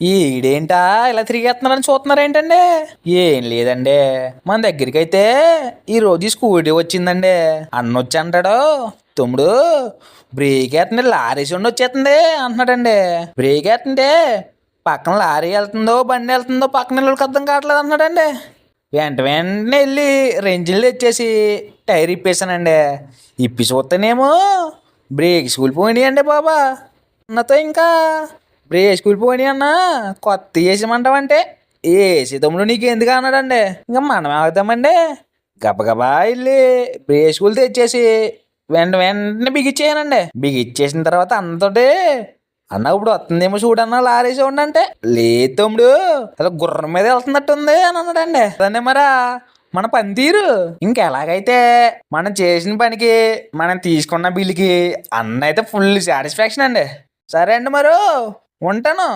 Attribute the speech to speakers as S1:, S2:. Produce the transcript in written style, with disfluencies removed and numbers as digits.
S1: ఈడేంటా ఇలా తిరిగేస్తున్నారని చూస్తున్నారు ఏంటండి? ఏం లేదండి, మన దగ్గరికి అయితే ఈ రోజు స్కూటీ వచ్చిందండి. అన్న వచ్చి అంటాడు, తమ్ముడు బ్రేక్ వేస్తుంది, లారీ సౌండ్ వచ్చేస్తుంది అంటున్నాడండి. బ్రేక్ వేస్తుంటే పక్కన లారీ వెళ్తుందో బండి వెళ్తుందో పక్కన వాళ్ళకి అర్థం కావట్లేదు అన్నాడండి. వెంటనే వెళ్ళి రెంజిన్లు తెచ్చేసి టైర్ ఇప్పేసానండి. ఇప్పి చూస్తేనేమో బ్రేక్ స్కూల్ పోయినాయండి బాబా. అన్నతో ఇంకా బ్రేక్ స్కూల్ పోయినాయి అన్న, కొత్త వేసేయమంటావంటే వేసి తమ్ముడు నీకు ఎందుకు అన్నాడండి. ఇంకా మనం అవుతామండి, గబగబా వెళ్ళి బ్రేక్ స్కూల్ తెచ్చేసి వెంటనే బిగిచ్చేయనండి. బిగిచ్చేసిన తర్వాత అన్నతోటి, అన్న ఇప్పుడు వస్తుందేమో చూడన్నా లారీ సౌండ్ అంటే, లేదు తమ్ముడు అలా గుర్రం మీద వెళ్తున్నట్టుంది అని అన్నాడండి. అదే మరా మన పనితీరు. ఇంకెలాగైతే మనం చేసిన పనికి మనం తీసుకున్న బిల్లుకి అన్న అయితే ఫుల్ సాటిస్ఫాక్షన్ అండి. సరే అండి, మరో ఉంటాను.